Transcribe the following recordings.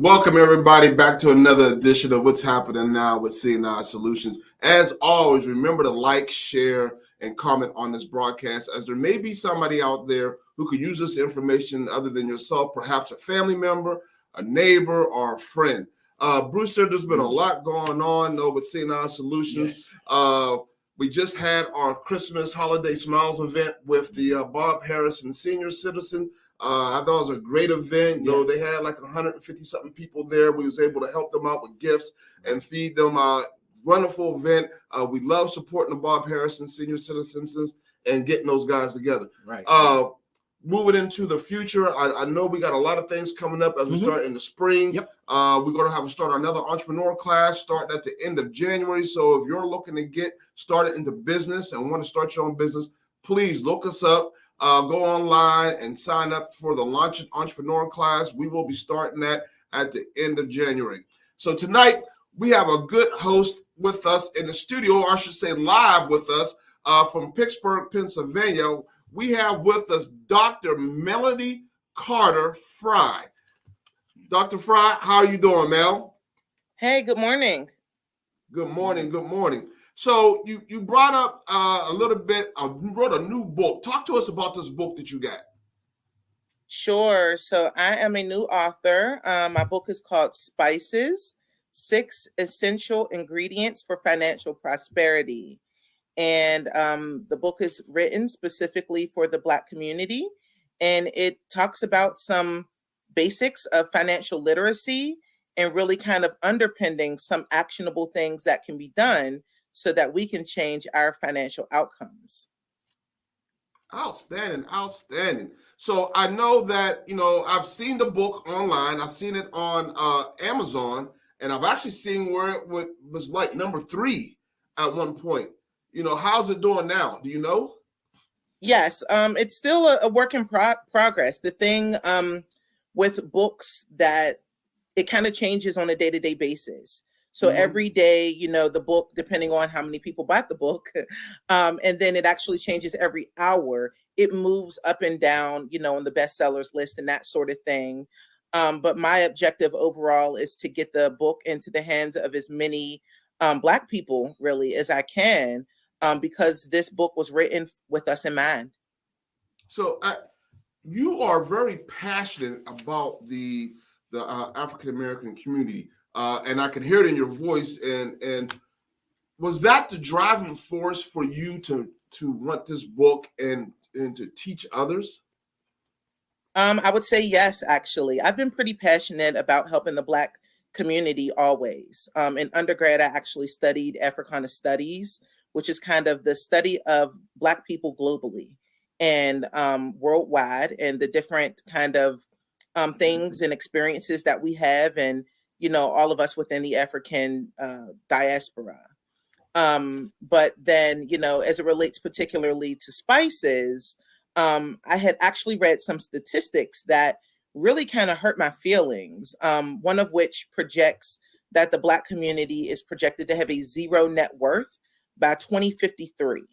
Welcome everybody back to another edition of What's Happening Now with CNI Solutions. As always, remember to like, share, and comment on this broadcast, as there may be somebody out there who could use this information other than yourself, perhaps a family member, a neighbor, or a friend. Brewster, there's been a lot going on with CNI Solutions. Yes. We just had our Christmas Holiday Smiles event with the Bob Harrison Senior Citizen. I thought it was a great event. You know, they had like 150 something people there. We was able to help them out with gifts and feed them. Wonderful event. We love supporting the Bob Harrison Senior Citizens and getting those guys together. Right. Moving into the future, I know we got a lot of things coming up as we start in the spring. Yep. We're going to have to start another entrepreneur class starting at the end of January. So if you're looking to get started into business and want to start your own business, please look us up. Go online and sign up for the Launch Entrepreneur class. We will be starting that at the end of January. So tonight, we have a good host with us in the studio, or I should say live with us from Pittsburgh, Pennsylvania. We have with us Dr. Melody Carter-Frye. Dr. Frye, how are you doing, Mel? Hey, good morning. Good morning. Good morning. So you brought up a little bit, you wrote a new book. Talk to us about this book that you got. Sure. So I am a new author. My book is called Spices, 6 Essential Ingredients for Financial Prosperity. And the book is written specifically for the Black community. And it talks about some basics of financial literacy and really kind of underpinning some actionable things that can be done so that we can change our financial outcomes. Outstanding, outstanding. So I know that, I've seen the book online. I've seen it on Amazon, and I've actually seen where it was like number 3 at one point. How's it doing now? Do you know? Yes, it's still a work in progress. The thing with books that it kind of changes on a day-to-day basis. So every day, the book, depending on how many people bought the book, and then it actually changes every hour. It moves up and down, on the bestsellers list and that sort of thing. But my objective overall is to get the book into the hands of as many Black people really as I can, because this book was written with us in mind. So you are very passionate about the African-American community. And I can hear it in your voice. And was that the driving force for you to want this book and to teach others? I would say yes, actually. I've been pretty passionate about helping the Black community always. In undergrad, I actually studied Africana Studies, which is kind of the study of Black people globally and worldwide, and the different kind of things and experiences that we have, and all of us within the African diaspora. But then, as it relates particularly to spices, I had actually read some statistics that really kind of hurt my feelings. One of which projects that the Black community is projected to have a 0 net worth by 2053.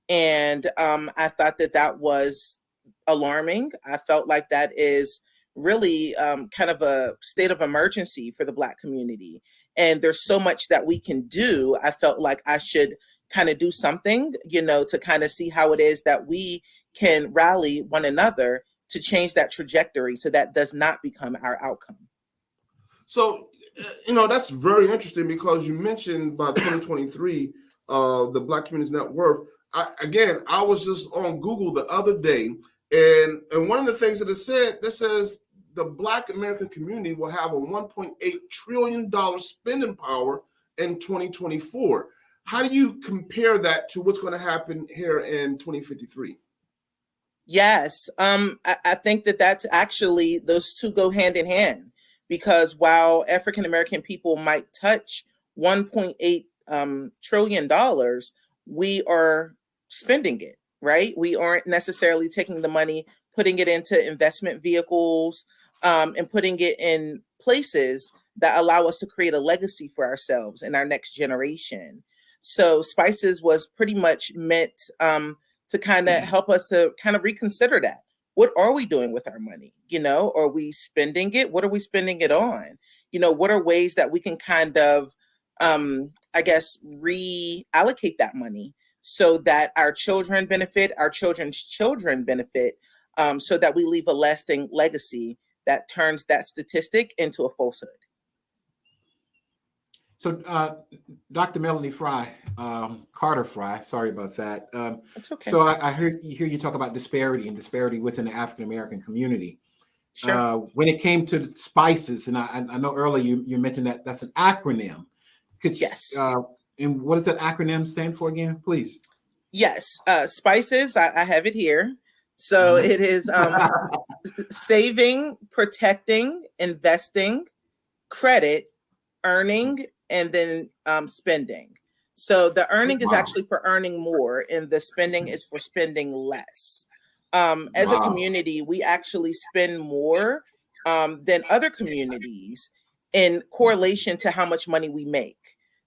And I thought that was alarming. I felt like that is really kind of a state of emergency for the Black community. And there's so much that we can do. I felt like I should kind of do something, to kind of see how it is that we can rally one another to change that trajectory so that does not become our outcome. So, that's very interesting, because you mentioned by 2023, the Black community's net worth. I was just on Google the other day, and one of the things that it said, that says the Black American community will have a $1.8 trillion spending power in 2024. How do you compare that to what's going to happen here in 2053? Yes, I think that's actually, those two go hand in hand, because while African American people might touch $1.8 trillion, we are spending it, right? We aren't necessarily taking the money, putting it into investment vehicles, and putting it in places that allow us to create a legacy for ourselves and our next generation. So Spices was pretty much meant to kind of help us to kind of reconsider that. what are we doing with our money? Are we spending it? What are we spending it on? What are ways that we can kind of, I guess, reallocate that money so that our children benefit, our children's children benefit, so that we leave a lasting legacy that turns that statistic into a falsehood. So, Dr. Melanie Frye, Carter-Frye, sorry about that. That's okay. So I hear you talk about disparity within the African-American community. Sure. When it came to spices, and I know earlier you mentioned that that's an acronym. Yes. And what does that acronym stand for again, please? Yes. Spices, I have it here. So it is saving, protecting, investing, credit, earning, and then spending. So the earning is actually for earning more, and the spending is for spending less. As a community, we actually spend more than other communities in correlation to how much money we make.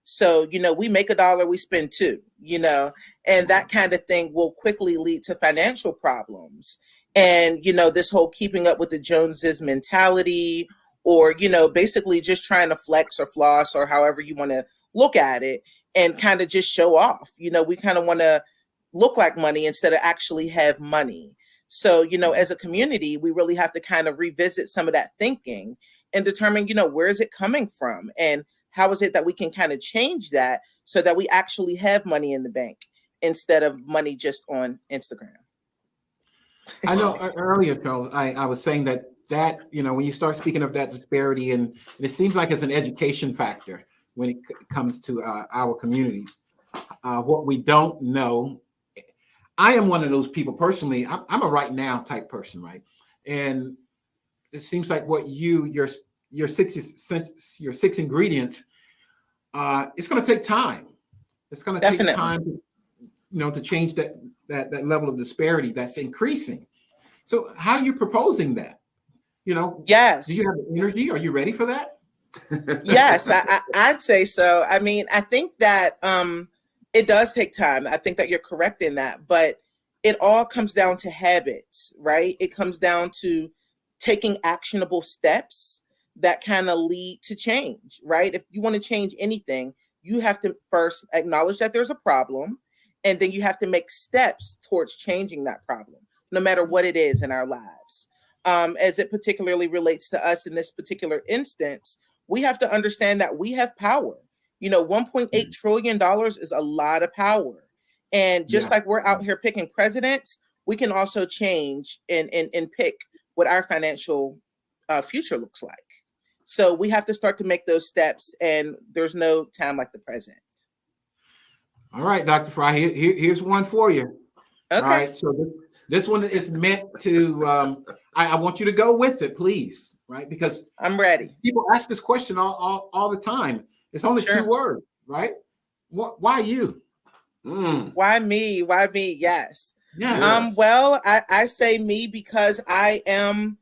So, we make $1, we spend $2, and that kind of thing will quickly lead to financial problems. And, this whole keeping up with the Joneses mentality, or, basically just trying to flex or floss or however you want to look at it and kind of just show off. We kind of want to look like money instead of actually have money. So, as a community, we really have to kind of revisit some of that thinking and determine, where is it coming from and how is it that we can kind of change that so that we actually have money in the bank instead of money just on Instagram. I know earlier, Charles, I was saying that when you start speaking of that disparity, and it seems like it's an education factor when it comes to our communities. What we don't know, I am one of those people personally. I'm a right now type person, right? And it seems like what your six ingredients, it's going to take time. It's going to take time to change that level of disparity that's increasing. So how are you proposing that? Yes. Do you have the energy? Are you ready for that? Yes, I'd say so. I mean, I think that it does take time. I think that you're correct in that, but it all comes down to habits, right? It comes down to taking actionable steps that kind of lead to change, right? If you want to change anything, you have to first acknowledge that there's a problem, and then you have to make steps towards changing that problem, no matter what it is in our lives. As it particularly relates to us in this particular instance, we have to understand that we have power. $1.8 trillion is a lot of power. And just like we're out here picking presidents, we can also change and pick what our financial future looks like. So we have to start to make those steps, and there's no time like the present. All right, Dr. Frye, here's one for you. Okay. All right, so this one is meant to, I want you to go with it, please, right? Because I'm ready. People ask this question all the time. It's only 2 words, right? Why you? Why me? Why me? Yes. Yes. Well, I say me because I am,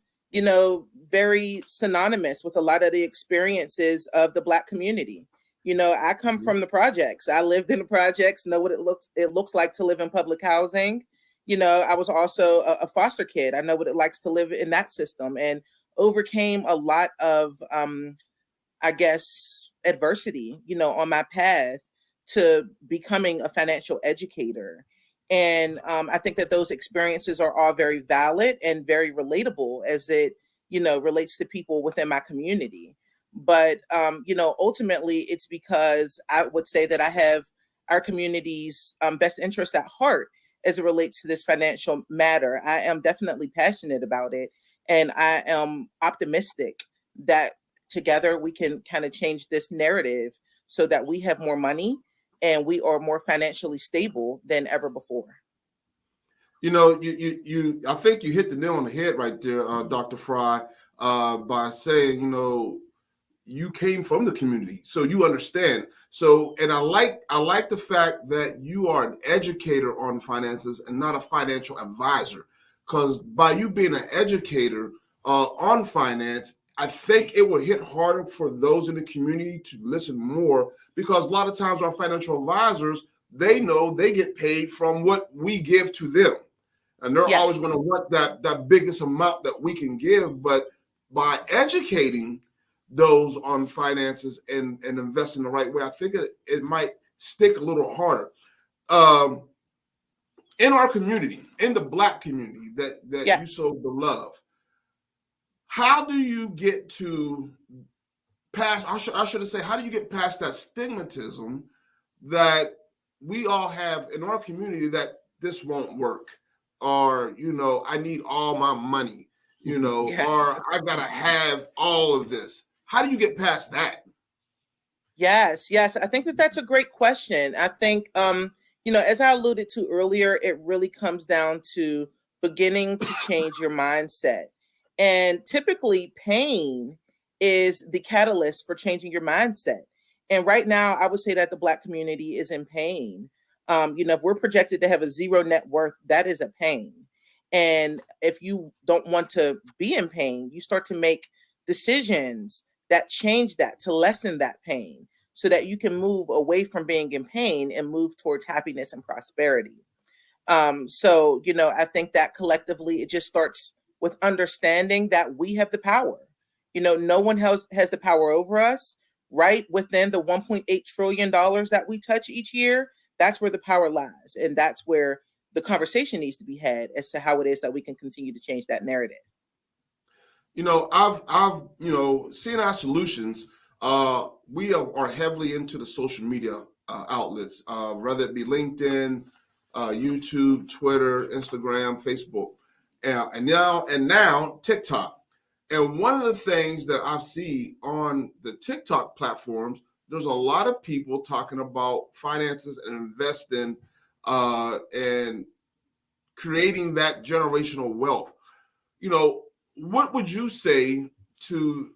very synonymous with a lot of the experiences of the Black community. I come from the projects. I lived in the projects, know what it looks like to live in public housing. I was also a foster kid. I know what it likes to live in that system, and overcame a lot of, I guess, adversity, on my path to becoming a financial educator. And I think that those experiences are all very valid and very relatable as it, relates to people within my community. But, ultimately, it's because I would say that I have our community's best interest at heart as it relates to this financial matter. I am definitely passionate about it. And I am optimistic that together we can kind of change this narrative so that we have more money and we are more financially stable than ever before. I think you hit the nail on the head right there, Dr. Frye, by saying, you came from the community, so you understand. So, and I like the fact that you are an educator on finances and not a financial advisor, because by you being an educator on finance, I think it will hit harder for those in the community to listen more, because a lot of times our financial advisors, they know they get paid from what we give to them. and they're always Yes. going to want that biggest amount that we can give. But by educating those on finances and investing the right way, I think it might stick a little harder. In our community, in the Black community that you Yes. so love, how do you get to past? I should have said, how do you get past that stigmatism that we all have in our community that this won't work, or I need all my money, Yes. or I gotta have all of this. How do you get past that? Yes, yes. I think that that's a great question. I think, as I alluded to earlier, it really comes down to beginning to change your mindset. And typically, pain is the catalyst for changing your mindset. And right now, I would say that the Black community is in pain. If we're projected to have a zero net worth, that is a pain. And if you don't want to be in pain, you start to make decisions that change that, to lessen that pain, so that you can move away from being in pain and move towards happiness and prosperity. I think that collectively it just starts with understanding that we have the power. No one else has the power over us. Right within the $1.8 trillion that we touch each year, that's where the power lies. And that's where the conversation needs to be had as to how it is that we can continue to change that narrative. I've CNI Solutions, we are heavily into the social media outlets, whether it be LinkedIn, YouTube, Twitter, Instagram, Facebook, and now TikTok. And one of the things that I see on the TikTok platforms, there's a lot of people talking about finances and investing and creating that generational wealth. What would you say to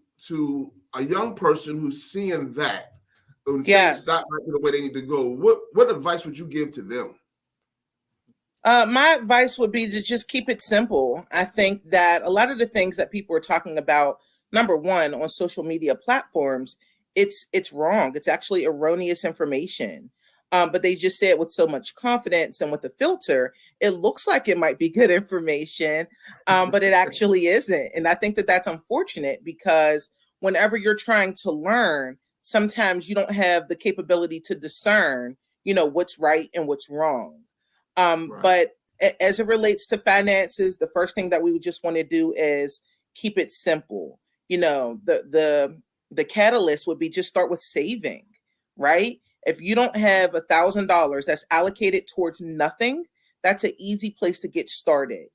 a young person who's seeing that and thinks that might be the way they need to go? What advice would you give to them? My advice would be to just keep it simple. I think that a lot of the things that people are talking about, number one, on social media platforms, it's wrong. It's actually erroneous information. But they just say it with so much confidence and with a filter, it looks like it might be good information, but it actually isn't. And I think that that's unfortunate, because whenever you're trying to learn, sometimes you don't have the capability to discern, what's right and what's wrong. Right. But as it relates to finances, the first thing that we would just want to do is keep it simple. The catalyst would be just start with saving, right? If you don't have $1,000 that's allocated towards nothing, that's an easy place to get started.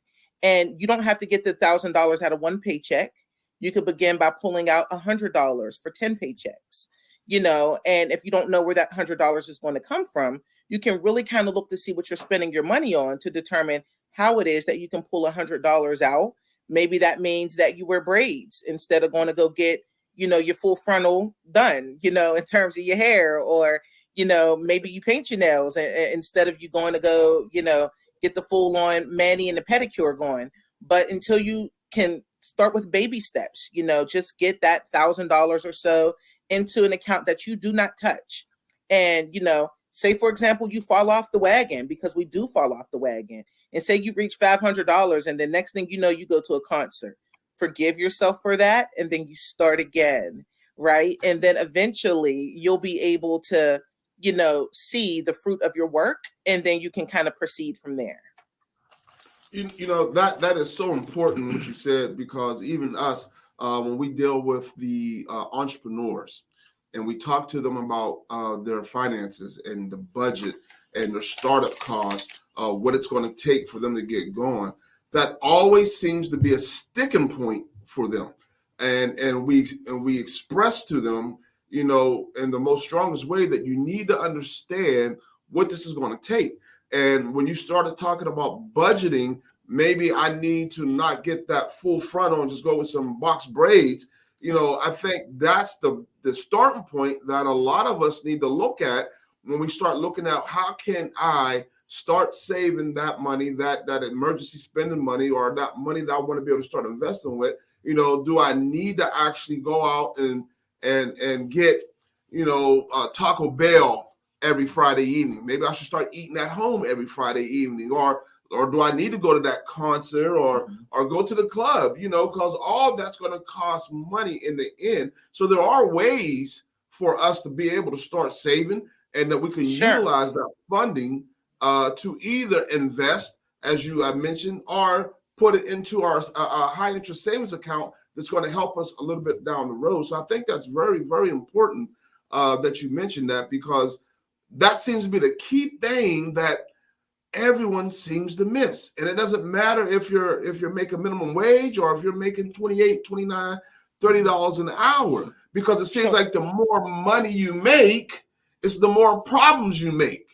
And you don't have to get the $1,000 out of one paycheck. You could begin by pulling out $100 for 10 paychecks, and if you don't know where that $100 is going to come from, you can really kind of look to see what you're spending your money on to determine how it is that you can pull $100 out. Maybe that means that you wear braids instead of going to go get, your full frontal done, in terms of your hair, or, maybe you paint your nails instead of you going to go, get the full on mani and the pedicure going. But until you can start with baby steps, just get that $1,000 or so into an account that you do not touch. And, say, for example, you fall off the wagon, because we do fall off the wagon, and say you reach $500, and the next thing you know, you go to a concert. Forgive yourself for that, and then you start again, right? And then eventually you'll be able to, see the fruit of your work, and then you can kind of proceed from there. That is so important what you said, because even us, when we deal with the entrepreneurs, and we talk to them about their finances and the budget and their startup costs, what it's going to take for them to get going, that always seems to be a sticking point for them. And we express to them, in the most strongest way, that you need to understand what this is going to take. And when you started talking about budgeting, maybe I need to not get that full frontal and just go with some box braids. I think that's the starting point that a lot of us need to look at when we start looking at how can I start saving that money, that emergency spending money, or that money that I want to be able to start investing with. Do I need to actually go out and get, Taco Bell every Friday evening? Maybe I should start eating at home every Friday evening, or or do I need to go to that concert or go to the club, because all that's going to cost money in the end. So there are ways for us to be able to start saving, and that we can utilize that funding to either invest, as you mentioned, or put it into our high interest savings account that's going to help us a little bit down the road. So I think that's very, very important that you mentioned that, because that seems to be the key thing that everyone seems to miss. And it doesn't matter if you're making minimum wage or if you're making $28, $29, $30 an hour, because it seems like the more money you make, it's the more problems you make.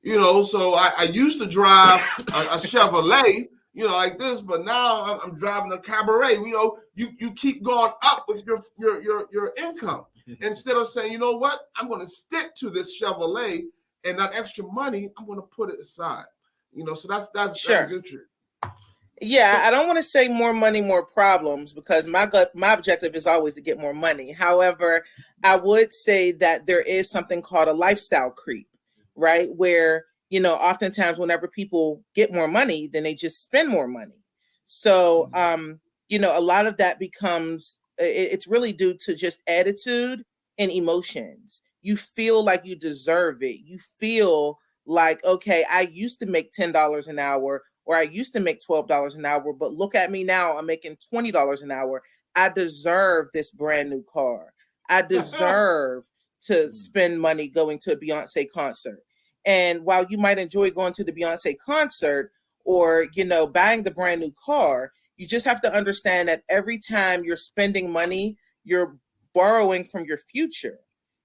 So I used to drive a Chevrolet, like this, but now I'm driving a Cabaret. You keep going up with your income instead of saying, you know what, I'm going to stick to this Chevrolet, and that extra money, I'm going to put it aside. So that's interesting. Yeah, I don't want to say more money, more problems, because my objective is always to get more money. However, I would say that there is something called a lifestyle creep, right? Where, oftentimes whenever people get more money, then they just spend more money. So, a lot of that becomes, it's really due to just attitude and emotions. You feel like you deserve it. You feel like, okay, I used to make $10 an hour, or I used to make $12 an hour, but look at me now, I'm making $20 an hour. I deserve this brand new car. I deserve to spend money going to a Beyonce concert. And while you might enjoy going to the Beyonce concert or, buying the brand new car, you just have to understand that every time you're spending money, you're borrowing from your future.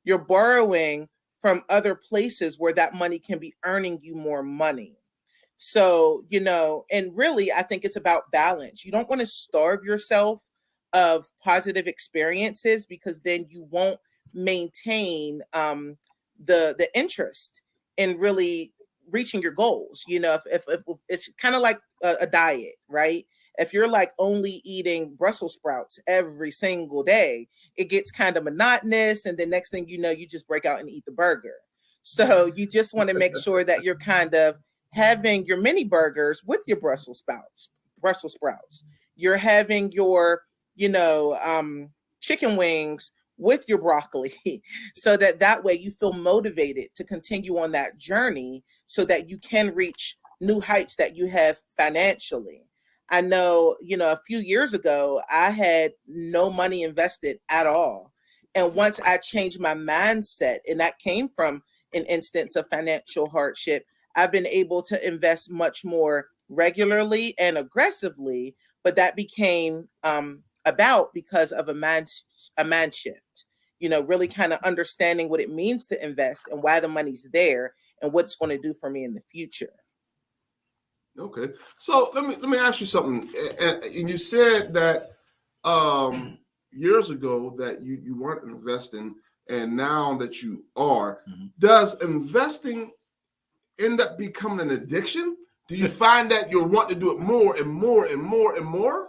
You're borrowing from other places where that money can be earning you more money. So, and really, I think it's about balance. You don't want to starve yourself of positive experiences, because then you won't maintain the interest in really reaching your goals. If it's kind of like a diet, right? If you're like only eating Brussels sprouts every single day, it gets kind of monotonous. And the next thing you know, you just break out and eat the burger. So you just want to make sure that you're kind of having your mini burgers with your Brussels sprouts. You're having your, chicken wings with your broccoli, so that way you feel motivated to continue on that journey, so that you can reach new heights that you have financially. I know, a few years ago, I had no money invested at all. And once I changed my mindset, and that came from an instance of financial hardship, I've been able to invest much more regularly and aggressively, but that became about because of a mind shift, really kind of understanding what it means to invest and why the money's there and what it's going to do for me in the future. Okay. So let me ask you something. And you said that years ago that you weren't investing, and now that you are, does investing end up becoming an addiction? Do you find that you're wanting to do it more and more and more and more?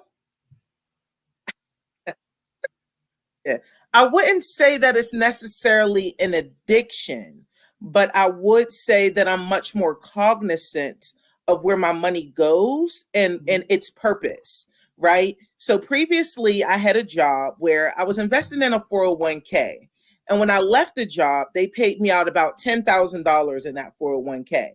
Yeah. I wouldn't say that it's necessarily an addiction, but I would say that I'm much more cognizant of where my money goes and its purpose, right? So previously I had a job where I was investing in a 401k. And when I left the job, they paid me out about $10,000 in that 401k.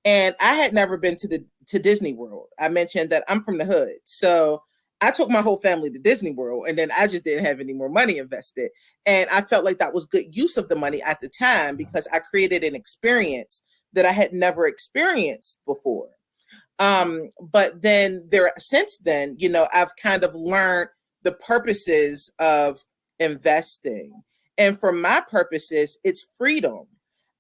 And I had never been to Disney World. I mentioned that I'm from the hood. So I took my whole family to Disney World, and then I just didn't have any more money invested. And I felt like that was good use of the money at the time, because I created an experience that I had never experienced before. But then since then, I've kind of learned the purposes of investing. And for my purposes, it's freedom.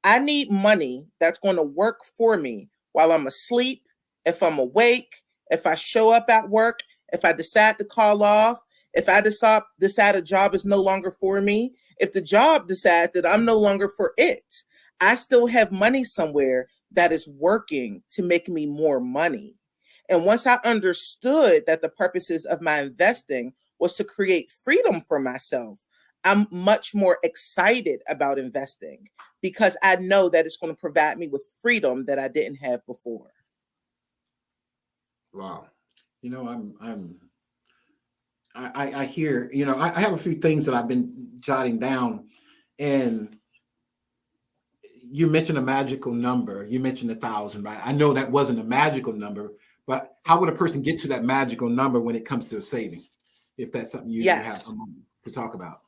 I need money that's going to work for me while I'm asleep, if I'm awake, if I show up at work, if I decide to call off, if I decide a job is no longer for me, if the job decides that I'm no longer for it, I still have money somewhere that is working to make me more money. And once I understood that the purposes of my investing was to create freedom for myself, I'm much more excited about investing, because I know that it's going to provide me with freedom that I didn't have before. Wow. You know, I hear, you know, I have a few things that I've been jotting down, and you mentioned a magical number. You mentioned 1,000, right? I know that wasn't a magical number, but how would a person get to that magical number when it comes to saving? If that's something you have Yes. to talk about.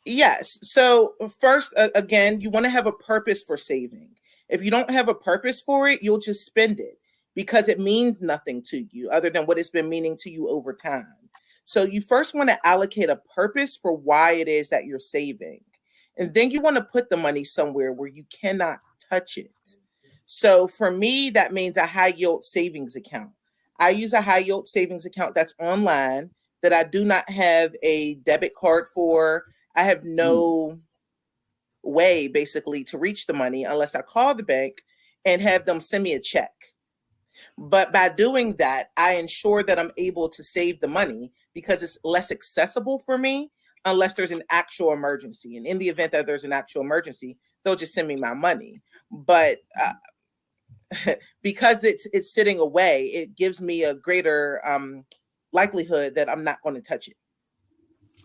Yes. So first, again, you want to have a purpose for saving. If you don't have a purpose for it, you'll just spend it because it means nothing to you other than what it's been meaning to you over time. So you first want to allocate a purpose for why it is that you're saving. And then you want to put the money somewhere where you cannot touch it. So for me, that means a high yield savings account. I use a high yield savings account that's online that I do not have a debit card for. I have no way basically to reach the money unless I call the bank and have them send me a check. But by doing that, I ensure that I'm able to save the money because it's less accessible for me unless there's an actual emergency. And in the event that there's an actual emergency, they'll just send me my money. But because it's sitting away, it gives me a greater likelihood that I'm not going to touch it.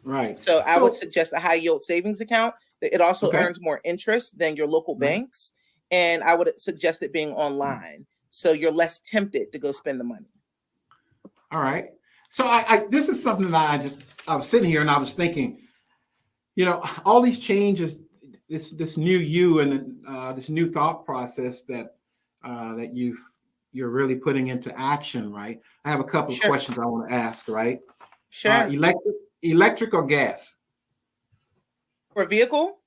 Right. So I would suggest a high yield savings account. It also Okay. earns more interest than your local Right. banks. And I would suggest it being online. So you're less tempted to go spend the money. All right. So I this is something that I was sitting here and I was thinking, you know, all these changes, this new you and this new thought process that you're really putting into action, right? I have a couple of Sure. questions I want to ask, right? Sure. Electric or gas? For a vehicle?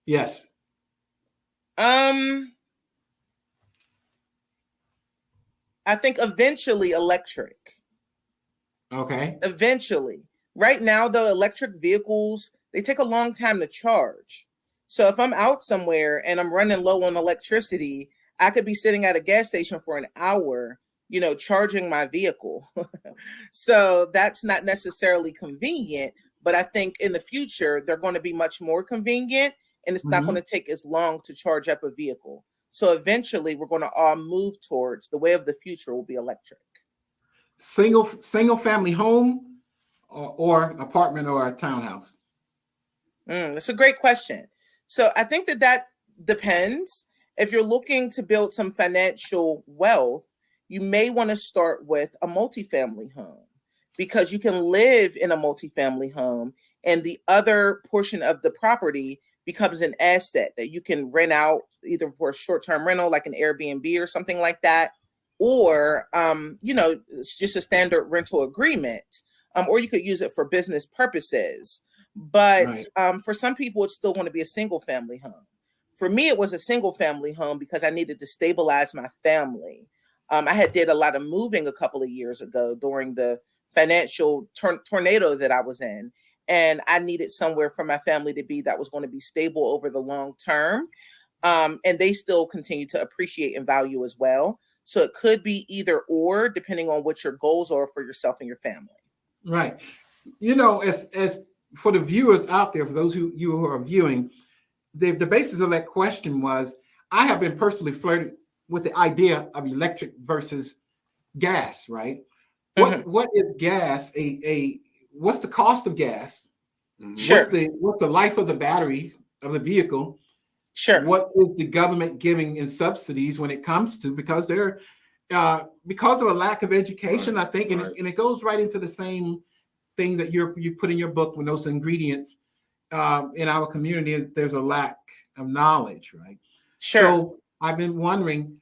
Yes. I think eventually electric. Okay. Eventually. Right now, though, electric vehicles, they take a long time to charge. So if I'm out somewhere and I'm running low on electricity, I could be sitting at a gas station for an hour, you know, charging my vehicle. So that's not necessarily convenient, but I think in the future, they're going to be much more convenient and it's not going to take as long to charge up a vehicle. So eventually we're going to all move towards the way of the future will be electric. Single family home or apartment or a townhouse? That's a great question. So I think that depends. If you're looking to build some financial wealth, you may want to start with a multifamily home because you can live in a multifamily home and the other portion of the property becomes an asset that you can rent out either for a short-term rental like an Airbnb or something like that, or you know, it's just a standard rental agreement, or you could use it for business purposes. But for some people, it's still going to be a single family home. For me, it was a single family home because I needed to stabilize my family. I had did a lot of moving a couple of years ago during the financial tornado that I was in. And I needed somewhere for my family to be that was going to be stable over the long term. And they still continue to appreciate and value as well. So it could be either or, depending on what your goals are for yourself and your family. Right. You know, as for the viewers out there, for those who are viewing, the basis of that question was, I have been personally flirting with the idea of electric versus gas, right? What is gas? What's the cost of gas? Sure. What's the life of the battery of the vehicle? Sure. What is the government giving in subsidies when it comes to, because because of a lack of education, I think, and it goes right into the same thing that you put in your book with those ingredients. In our community, there's a lack of knowledge, right? Sure. So I've been wondering,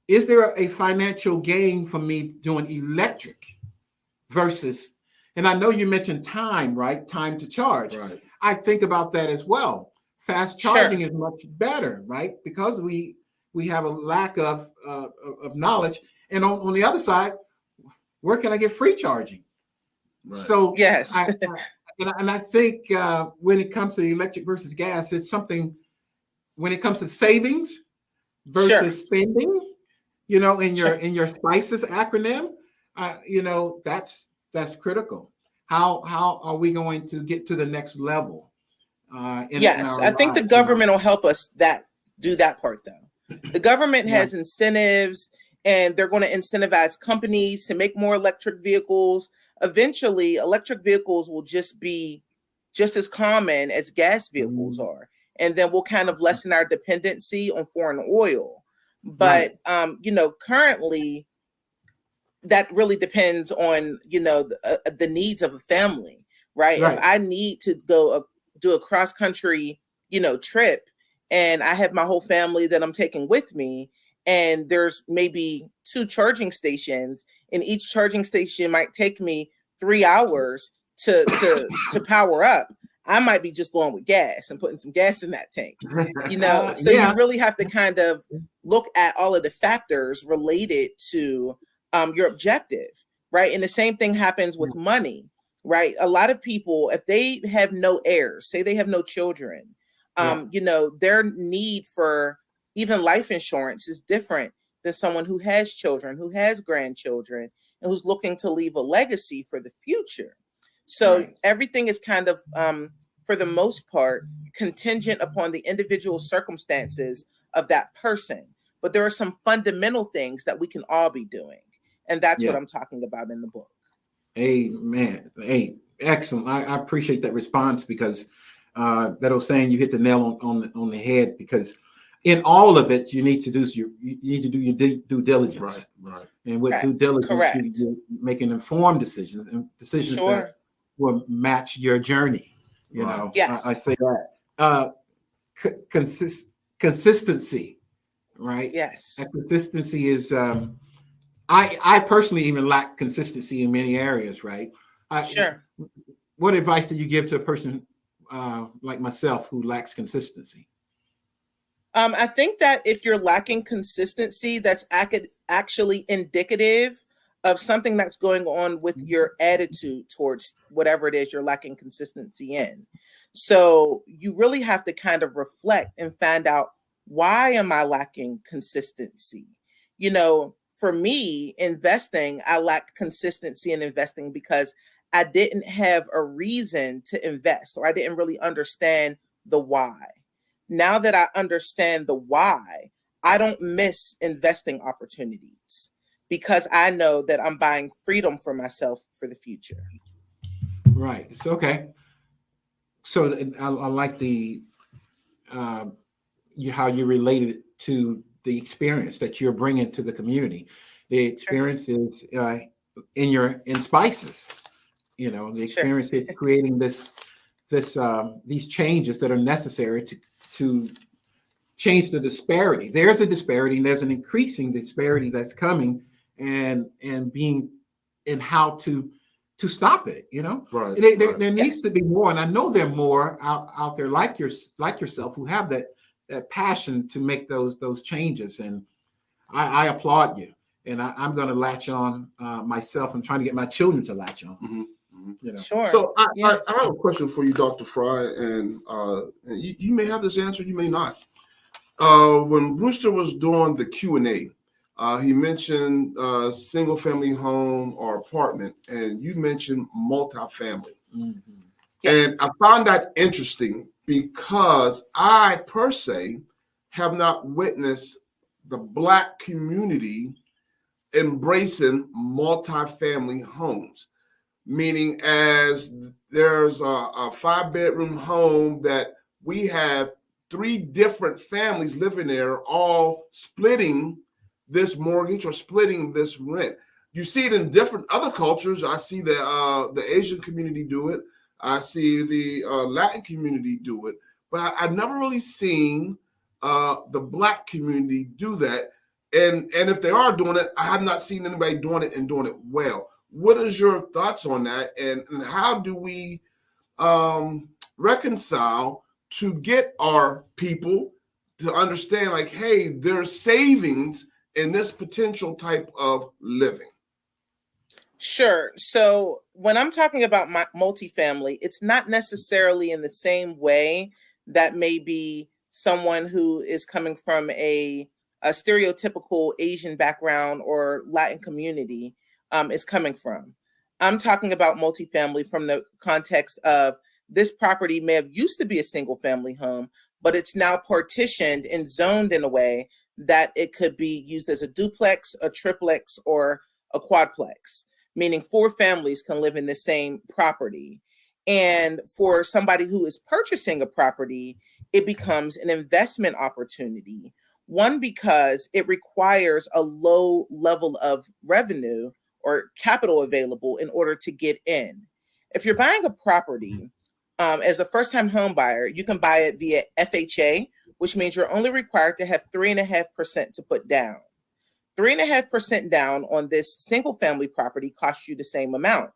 is there a financial gain for me doing electric versus, and I know you mentioned time, right? Time to charge. Right. I think about that as well. Fast charging is much better, right? Because we have a lack of knowledge. And on the other side, where can I get free charging? Right. So yes, I think when it comes to electric versus gas, it's something. When it comes to savings versus spending, you know, in your SPICES acronym, you know, that's critical. How are we going to get to the next level? Yes, I think the government will help us do that part though. The government has incentives and they're going to incentivize companies to make more electric vehicles. Eventually, electric vehicles will just be just as common as gas vehicles are. And then we'll kind of lessen our dependency on foreign oil. But, currently, that really depends on, the needs of a family, right? If I need to go do a cross-country, trip, and I have my whole family that I'm taking with me, and there's maybe 2 charging stations, and each charging station might take me 3 hours to power up, I might be just going with gas and putting some gas in that tank, so you really have to kind of look at all of the factors related to your objective, right? And the same thing happens with money, right? A lot of people, if they have no heirs, say they have no children, their need for even life insurance is different than someone who has children, who has grandchildren, and who's looking to leave a legacy for the future. So everything is kind of, for the most part, contingent upon the individual circumstances of that person. But there are some fundamental things that we can all be doing. And that's what I'm talking about in the book. Amen. Hey, excellent. I appreciate that response, because that was saying you hit the nail on the head, because in all of it, you need to do your due diligence. Right. And with due diligence, you're making informed decisions, and decisions that will match your journey. Yes. I say that. Consistency, right? Yes. And consistency is, I personally even lack consistency in many areas, right? What advice do you give to a person like myself who lacks consistency? I think that if you're lacking consistency, that's actually indicative of something that's going on with your attitude towards whatever it is you're lacking consistency in. So you really have to kind of reflect and find out, why am I lacking consistency? For me, investing, I lacked consistency in investing because I didn't have a reason to invest, or I didn't really understand the why. Now that I understand the why, I don't miss investing opportunities, because I know that I'm buying freedom for myself for the future. Right. So, okay. So I like the how you related it to the experience that you're bringing to the community. The experience is in spices. The experience is creating these changes that are necessary to change the disparity. There's a disparity, and there's an increasing disparity that's coming, and being in how to stop it. Right. There needs to be more, and I know there are more out there like yourself who have that passion to make those changes, and I applaud you. And I'm going to latch on myself. I'm trying to get my children to latch on. Mm-hmm. Sure. So I have a question for you, Dr. Frye, and you may have this answer, you may not. When Brewster was doing the Q&A, he mentioned single-family home or apartment, and you mentioned multifamily. Mm-hmm. Yes. And I found that interesting, because I, per se, have not witnessed the Black community embracing multifamily homes, meaning as there's a 5-bedroom home that we have 3 different families living there, all splitting this mortgage or splitting this rent. You see it in different other cultures. I see the Asian community do it. I see the Latin community do it, but I've never really seen the Black community do that. And if they are doing it, I have not seen anybody doing it and doing it well. What is your thoughts on that? And how do we reconcile to get our people to understand, like, hey, there's savings in this potential type of living? Sure. So when I'm talking about multifamily, it's not necessarily in the same way that maybe someone who is coming from a stereotypical Asian background or Latin community is coming from. I'm talking about multifamily from the context of, this property may have used to be a single family home, but it's now partitioned and zoned in a way that it could be used as a duplex, a triplex, or a quadplex, meaning 4 families can live in the same property. And for somebody who is purchasing a property, it becomes an investment opportunity. One, because it requires a low level of revenue or capital available in order to get in. If you're buying a property as a first-time home buyer, you can buy it via FHA, which means you're only required to have 3.5% to put down. 3.5% down on this single-family property costs you the same amount.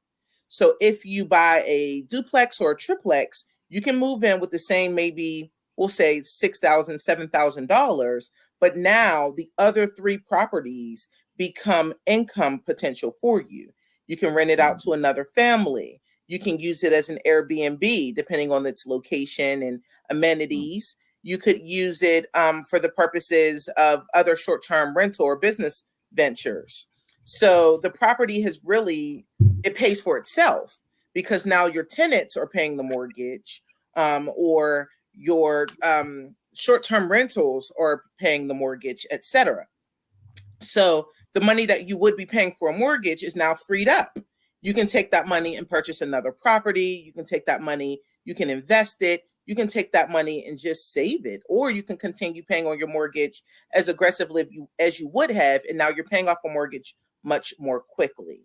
So if you buy a duplex or a triplex, you can move in with the same, maybe we'll say $6,000, $7,000, but now the other 3 properties become income potential for you. You can rent it out to another family. You can use it as an Airbnb, depending on its location and amenities. You could use it for the purposes of other short-term rental or business ventures. So the property has really, it pays for itself, because now your tenants are paying the mortgage, or your short-term rentals are paying the mortgage, etc. So the money that you would be paying for a mortgage is now freed up. You can take that money and purchase another property. You can take that money, you can invest it. You can take that money and just save it, or you can continue paying on your mortgage as aggressively as you would have, and now you're paying off a mortgage much more quickly.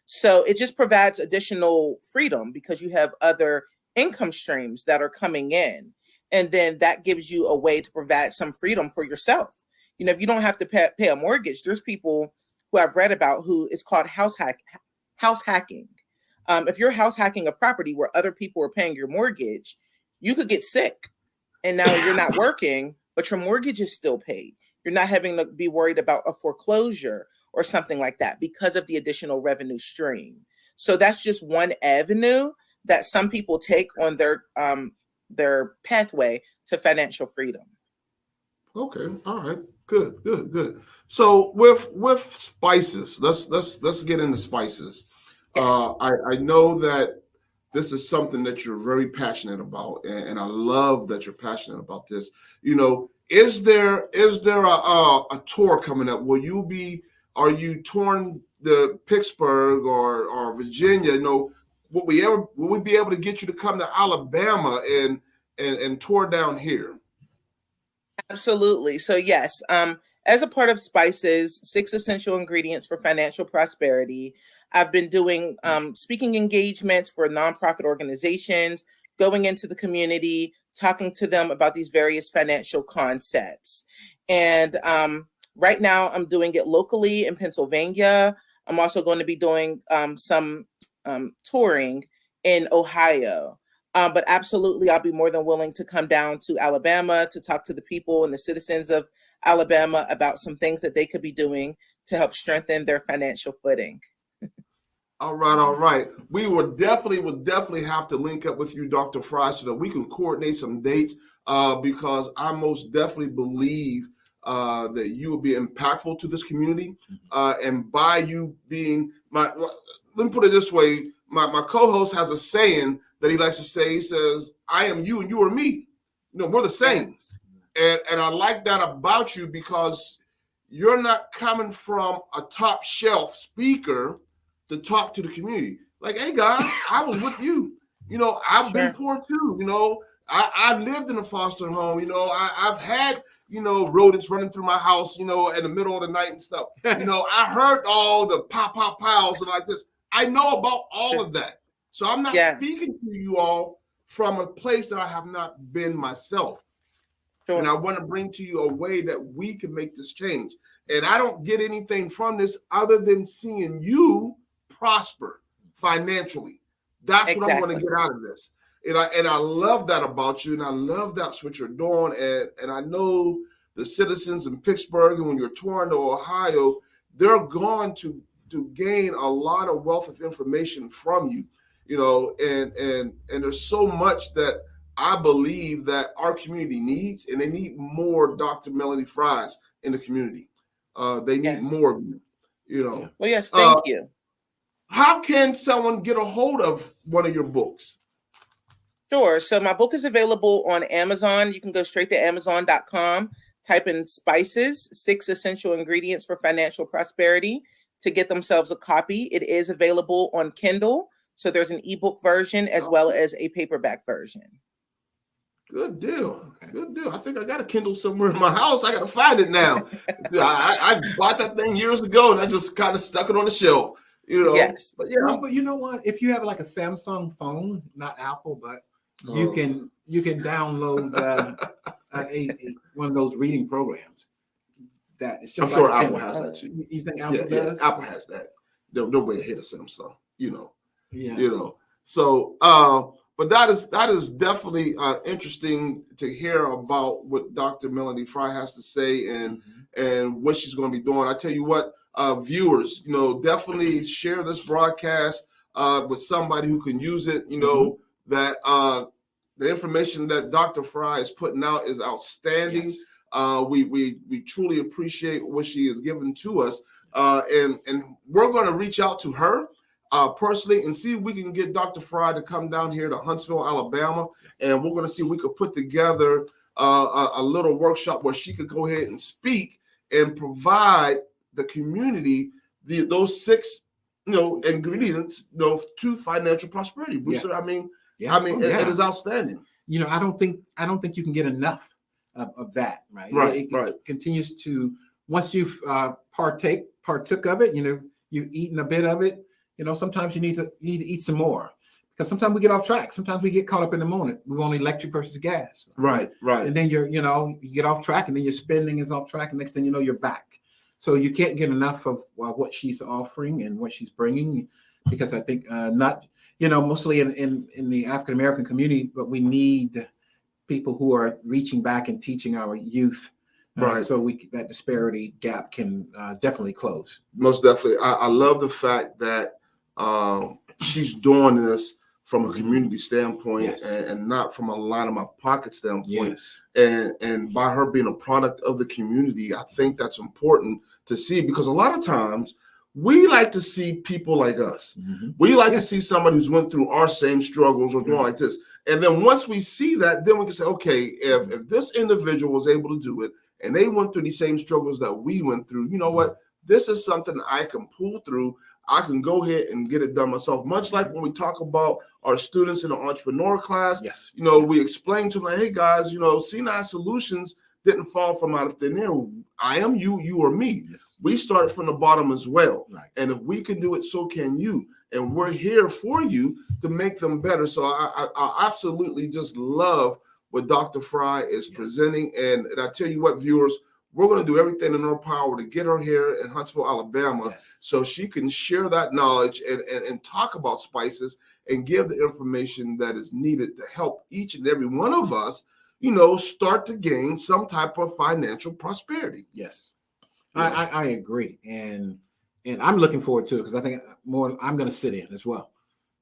So it just provides additional freedom because you have other income streams that are coming in, and then that gives you a way to provide some freedom for yourself. You know, if you don't have to pay a mortgage, there's people who I've read about who it's called house hacking. If you're house hacking a property where other people are paying your mortgage, you could get sick and now you're not working, but your mortgage is still paid. You're not having to be worried about a foreclosure or something like that because of the additional revenue stream. So that's just one avenue that some people take on their pathway to financial freedom. Okay, all right, good. So with spices, let's get into spices. Yes. I know that this is something that you're very passionate about, and I love that you're passionate about this. You know, is there a tour coming up? Are you touring the Pittsburgh or Virginia? You know, will we be able to get you to come to Alabama and tour down here? Absolutely. So yes, as a part of Spices, 6 essential ingredients for financial prosperity, I've been doing speaking engagements for nonprofit organizations, going into the community, talking to them about these various financial concepts. And right now I'm doing it locally in Pennsylvania. I'm also going to be doing some touring in Ohio. But absolutely, I'll be more than willing to come down to Alabama to talk to the people and the citizens of Alabama about some things that they could be doing to help strengthen their financial footing. All right. We would definitely have to link up with you, Dr. Frye, so that we can coordinate some dates, because I most definitely believe that you will be impactful to this community. And by you being let me put it this way, my co-host has a saying that he likes to say. He says, I am you and you are me. You know, we're the same. Yes. And I like that about you, because you're not coming from a top shelf speaker to talk to the community. Like, hey guys, I was with you. You know, I've been poor too. You know, I lived in a foster home. You know, I've had, you know, rodents running through my house, you know, in the middle of the night and stuff. You know, I heard all the pows and like this. I know about all of that. So I'm not speaking to you all from a place that I have not been myself. Sure. And I want to bring to you a way that we can make this change. And I don't get anything from this other than seeing you prosper financially. That's what I'm going to get out of this. And I love that about you, and I love that's what you're doing. And I know the citizens in Pittsburgh, and when you're touring to Ohio, they're going to gain a lot of wealth of information from you. You know, and there's so much that I believe that our community needs, and they need more Dr. Melanie Fryes in the community. They need more of you, you know. Well, yes, thank you. How can someone get a hold of one of your books? Sure. So my book is available on Amazon. You can go straight to Amazon.com, type in spices, 6 essential ingredients for financial prosperity to get themselves a copy. It is available on Kindle. So there's an ebook version as well as a paperback version. Good deal. Good deal. I think I got a Kindle somewhere in my house. I got to find it now. I bought that thing years ago and I just kind of stuck it on the shelf. Yes. But yeah. No, but you know what? If you have like a Samsung phone, not Apple, but you can download one of those reading programs. That it's just I'm sure like Apple has that too. You think Apple does? Yeah, Apple has that. They're way ahead of Samsung. Yeah. So but that is definitely interesting to hear about what Dr. Melanie Frye has to say and what she's going to be doing. I tell you what, viewers, definitely share this broadcast with somebody who can use it. That the information that Dr. Frye is putting out is outstanding. Yes. We truly appreciate what she has given to us, and we're going to reach out to her personally and see if we can get Dr. Frye to come down here to Huntsville, Alabama, and we're going to see if we could put together a little workshop where she could go ahead and speak and provide the community those 6 ingredients to financial prosperity. Booster, yeah. It is outstanding. I don't think you can get enough of that, right? It continues to, once you've partook of it, you've eaten a bit of it. Sometimes you need to eat some more, because sometimes we get off track. Sometimes we get caught up in the moment. We want electric versus gas. Right. And then you get off track, and then your spending is off track, and next thing you know, you're back. So you can't get enough of what she's offering and what she's bringing, because I think mostly in the African American community, but we need people who are reaching back and teaching our youth. So that disparity gap can definitely close. Most definitely. I love the fact that she's doing this from a community standpoint. Yes. and not from a line of my pocket standpoint. Yes. And by her being a product of the community, I think that's important to see, because a lot of times we like to see people like us. Mm-hmm. We like to see somebody who's went through our same struggles or doing like this. And then once we see that, then we can say, okay, if this individual was able to do it and they went through the same struggles that we went through, you know what? This is something I can pull through. I can go ahead and get it done myself. Much like when we talk about our students in the entrepreneur class, yes. We explain to them, like, hey guys, C9 Solutions didn't fall from out of thin air. I am you, you are me. Yes. We started from the bottom as well. Right. And if we can do it, so can you. And we're here for you to make them better. So I absolutely just love what Dr. Frye is presenting. And I tell you what, viewers, we're going to do everything in our power to get her here in Huntsville, Alabama, so she can share that knowledge and talk about spices and give the information that is needed to help each and every one of us, start to gain some type of financial prosperity. Yes, I agree. And I'm looking forward to it, because I think I'm going to sit in as well,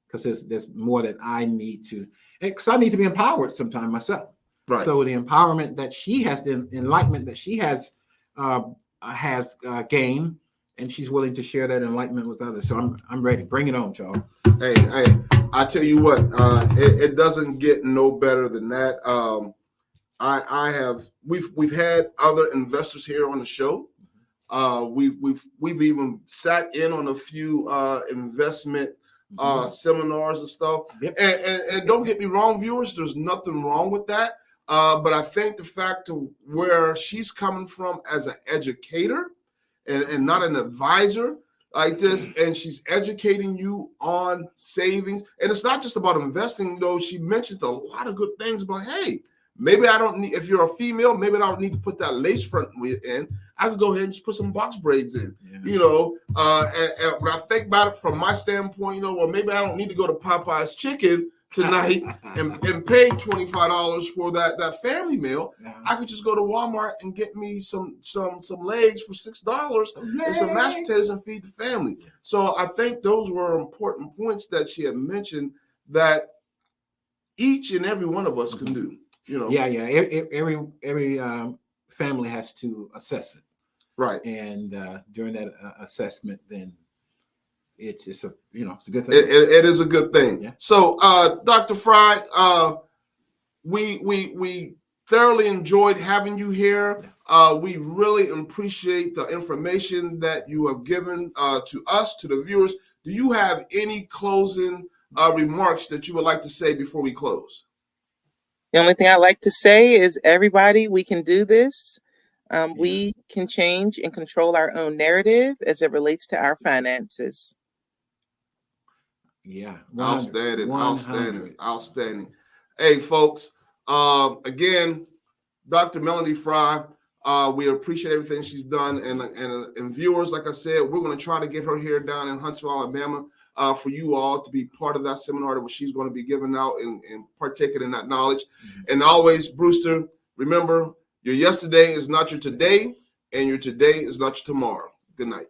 because there's more that I need to, because I need to be empowered sometime myself. Right. So the empowerment that she has, the enlightenment that she has gained, and she's willing to share that enlightenment with others. So I'm ready. Bring it on, Charles. Hey, I tell you what, it doesn't get no better than that. We've had other investors here on the show. We've even sat in on a few investment seminars and stuff. Yep. And don't get me wrong, viewers, there's nothing wrong with that. But I think the fact of where she's coming from as an educator and not an advisor like this, and she's educating you on savings. And it's not just about investing, though. She mentioned a lot of good things about, hey, maybe I don't need, if you're a female, maybe I don't need to put that lace front in. I could go ahead and just put some box braids in, and when I think about it from my standpoint, well, maybe I don't need to go to Popeye's Chicken tonight and pay $25 for that family meal. I could just go to Walmart and get me some legs for $6 and some mashed potatoes and feed the family. So I think those were important points that she had mentioned that each and every one of us can do. Every family has to assess it, right? And during that assessment, then it's a good thing. It is a good thing. Yeah. So, Dr. Frye, we thoroughly enjoyed having you here. Yes. We really appreciate the information that you have given to us, to the viewers. Do you have any closing remarks that you would like to say before we close? The only thing I like to say is, everybody, we can do this. We can change and control our own narrative as it relates to our finances. Yeah. Outstanding. 100. Outstanding. Hey, folks, again, Dr. Melanie Frye, we appreciate everything she's done. And viewers, like I said, we're going to try to get her here down in Huntsville, Alabama, for you all to be part of that seminar that she's going to be giving out and partaking in that knowledge. And always, Brewster, remember, your yesterday is not your today, and your today is not your tomorrow. Good night.